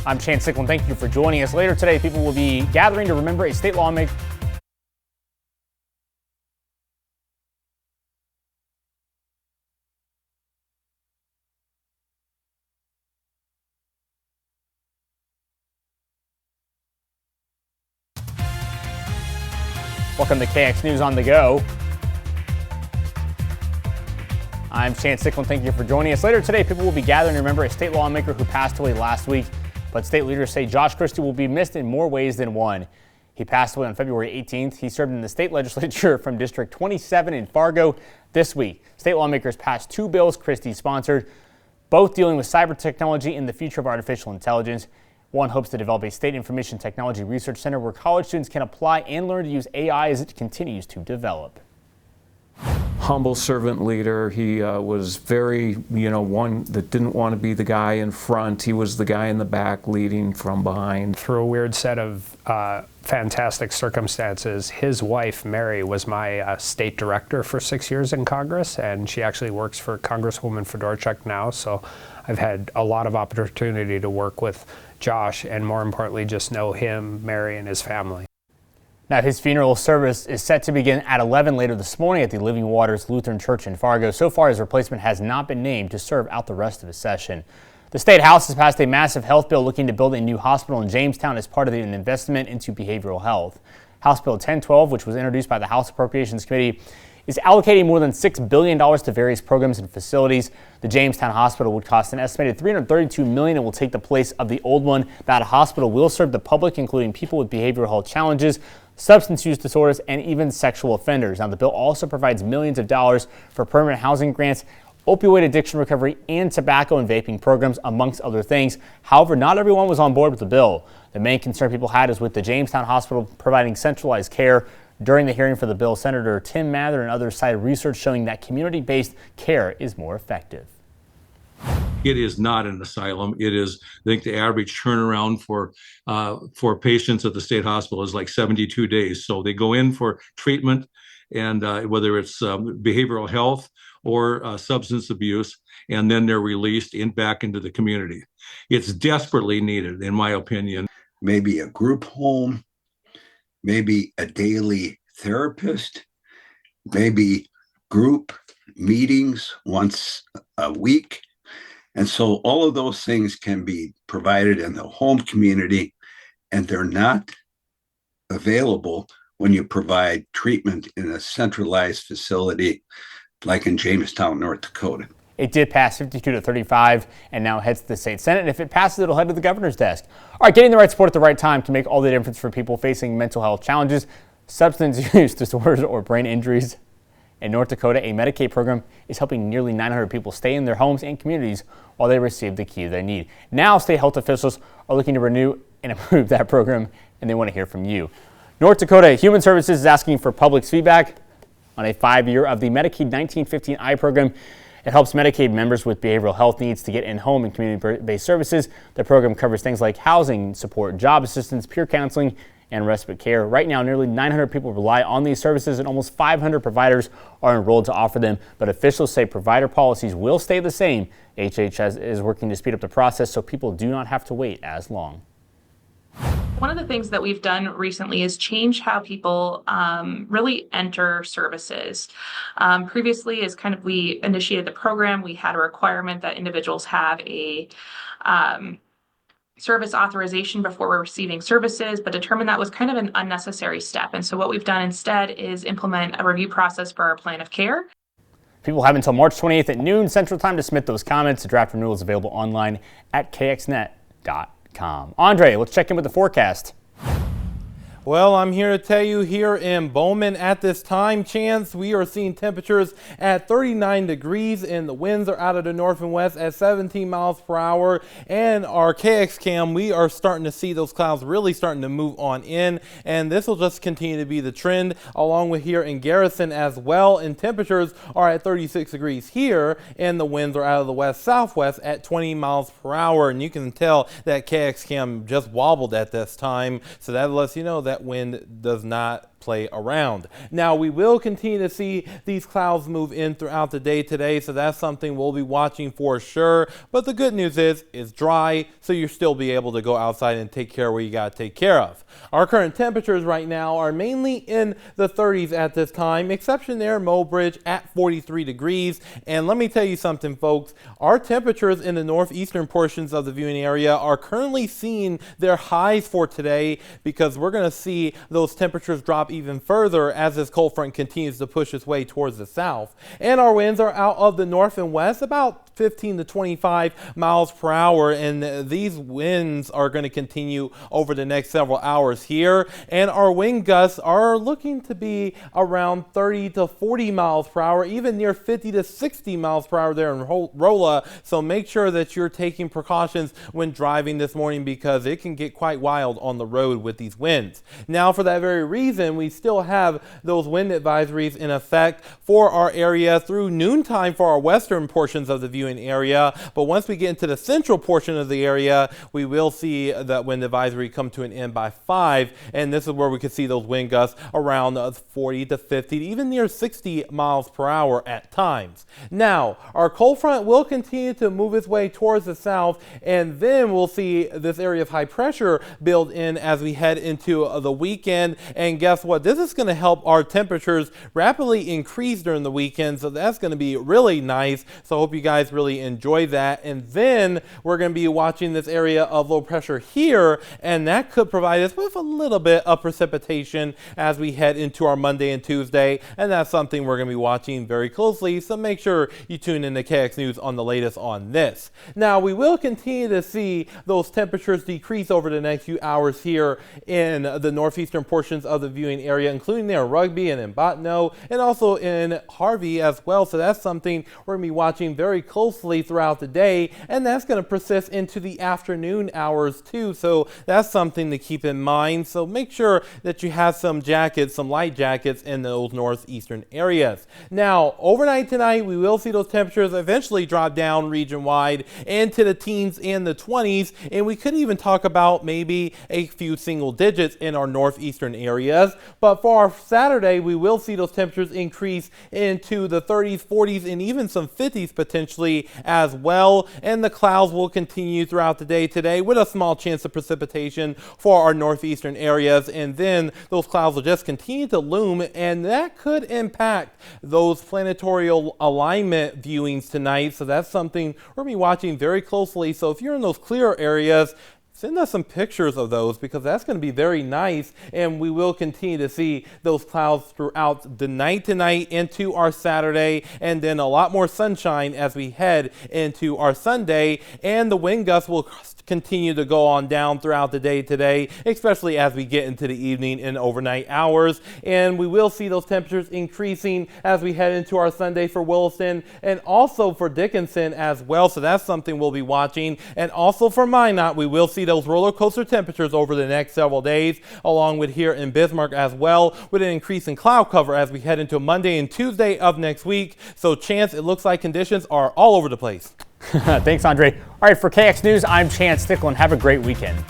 I'm Chance Sicklin. Thank you for joining us. Later today, people will be gathering to remember a state lawmaker. Welcome to KX News on the Go. I'm Chance Sicklin. Thank you for joining us. Later today, people will be gathering to remember a state lawmaker who passed away last week. But state leaders say Josh Christie will be missed in more ways than one. He passed away on February 18th. He served in the state legislature from District 27 in Fargo. This week, state lawmakers passed two bills Christie sponsored, both dealing with cyber technology and the future of artificial intelligence. One hopes to develop a state information technology research center where college students can apply and learn to use AI as it continues to develop. Humble servant leader. He was very, one that didn't want to be the guy in front. He was the guy in the back leading from behind. Through a weird set of fantastic circumstances, his wife, Mary, was my state director for 6 years in Congress, and she actually works for Congresswoman Fedorchuk now. So I've had a lot of opportunity to work with Josh and, more importantly, just know him, Mary, and his family. Now, his funeral service is set to begin at 11 later this morning at the Living Waters Lutheran Church in Fargo. So far, his replacement has not been named to serve out the rest of his session. The State House has passed a massive health bill looking to build a new hospital in Jamestown as part of an investment into behavioral health. House Bill 1012, which was introduced by the House Appropriations Committee, is allocating more than $6 billion to various programs and facilities. The Jamestown Hospital would cost an estimated $332 million and will take the place of the old one. That hospital will serve the public, including people with behavioral health challenges, substance use disorders, and even sexual offenders. Now, the bill also provides millions of dollars for permanent housing grants, opioid addiction recovery, and tobacco and vaping programs, amongst other things. However, not everyone was on board with the bill. The main concern people had is with the Jamestown Hospital providing centralized care. During the hearing for the bill, Senator Tim Mather and others cited research showing that community-based care is more effective. It is not an asylum. It is, I think the average turnaround for patients at the state hospital is like 72 days. So they go in for treatment, and whether it's behavioral health or substance abuse, and then they're released back into the community. It's desperately needed, in my opinion. Maybe a group home, maybe a daily therapist, maybe group meetings once a week. And so all of those things can be provided in the home community, and they're not available when you provide treatment in a centralized facility like in Jamestown, North Dakota. It did pass 52-35 and now heads to the state Senate. And if it passes, it'll head to the governor's desk. All right, getting the right support at the right time can make all the difference for people facing mental health challenges, substance use disorders, or brain injuries. In North Dakota, a Medicaid program is helping nearly 900 people stay in their homes and communities while they receive the care they need. Now, state health officials are looking to renew and improve that program, and they want to hear from you. North Dakota Human Services is asking for public's feedback on a 5-year of the Medicaid 1915I program. It helps Medicaid members with behavioral health needs to get in-home and community-based services. The program covers things like housing support, job assistance, peer counseling, and respite care. Right now, nearly 900 people rely on these services, and almost 500 providers are enrolled to offer them. But officials say provider policies will stay the same. HHS is working to speed up the process so people do not have to wait as long. One of the things that we've done recently is change how people really enter services. Previously, as kind of we initiated the program, we had a requirement that individuals have a service authorization before we're receiving services, but determined that was kind of an unnecessary step. And so what we've done instead is implement a review process for our plan of care. People have until March 28th at noon Central Time to submit those comments. The draft renewal is available online at kxnet.com. Andre, let's check in with the forecast. Well, I'm here to tell you here in Bowman at this time, Chance, we are seeing temperatures at 39 degrees and the winds are out of the north and west at 17 miles per hour. And our KX cam, we are starting to see those clouds really starting to move on in. And this will just continue to be the trend along with here in Garrison as well. And temperatures are at 36 degrees here and the winds are out of the west-southwest at 20 miles per hour. And you can tell that KX cam just wobbled at this time. So that lets you know that wind does not play around. Now, we will continue to see these clouds move in throughout the day today, so that's something we'll be watching for sure. But the good news is it's dry, so you'll still be able to go outside and take care of what you got to take care of. Our current temperatures right now are mainly in the 30s at this time, exception there, Mobridge at 43 degrees. And let me tell you something, folks, our temperatures in the northeastern portions of the viewing area are currently seeing their highs for today, because we're going to see those temperatures drop even further as this cold front continues to push its way towards the south. And our winds are out of the north and west about 15 to 25 miles per hour, and these winds are going to continue over the next several hours here. And our wind gusts are looking to be around 30 to 40 miles per hour, even near 50 to 60 miles per hour there in Rolla. So make sure that you're taking precautions when driving this morning, because it can get quite wild on the road with these winds. Now, for that very reason, we still have those wind advisories in effect for our area through noontime for our western portions of the viewing area. But once we get into the central portion of the area, we will see that wind advisory come to an end by 5, and this is where we could see those wind gusts around 40 to 50, even near 60 miles per hour at times. Now, our cold front will continue to move its way towards the south, and then we'll see this area of high pressure build in as we head into the weekend. And guess what? This is going to help our temperatures rapidly increase during the weekend, so that's going to be really nice. So I hope you guys really enjoy that. And then we're going to be watching this area of low pressure here, and that could provide us with a little bit of precipitation as we head into our Monday and Tuesday, and that's something we're going to be watching very closely. So make sure you tune in to KX News on the latest on this. Now, we will continue to see those temperatures decrease over the next few hours here in the northeastern portions of the viewing area, including there in Rugby and in Bottineau, and also in Harvey as well. So that's something we're going to be watching very closely throughout the day, and that's going to persist into the afternoon hours too. So that's something to keep in mind. So make sure that you have some jackets, some light jackets in those northeastern areas. Now, overnight tonight, we will see those temperatures eventually drop down region-wide into the teens and the 20s, and we could even talk about maybe a few single digits in our northeastern areas. But for our Saturday, we will see those temperatures increase into the 30s, 40s, and even some 50s potentially as well. And the clouds will continue throughout the day today with a small chance of precipitation for our northeastern areas. And then those clouds will just continue to loom, and that could impact those planetary alignment viewings tonight. So that's something we're going to be watching very closely. So if you're in those clear areas, send us some pictures of those, because that's going to be very nice, and we will continue to see those clouds throughout the night tonight into our Saturday, and then a lot more sunshine as we head into our Sunday. And the wind gusts will continue to go on down throughout the day today, especially as we get into the evening and overnight hours. And we will see those temperatures increasing as we head into our Sunday for Williston and also for Dickinson as well. So that's something we'll be watching. And also for Minot, we will see those roller coaster temperatures over the next several days, along with here in Bismarck as well, with an increase in cloud cover as we head into Monday and Tuesday of next week. So Chance, it looks like conditions are all over the place. Thanks, Andre. All right, for KX News, I'm Chance Thicklin. Have a great weekend.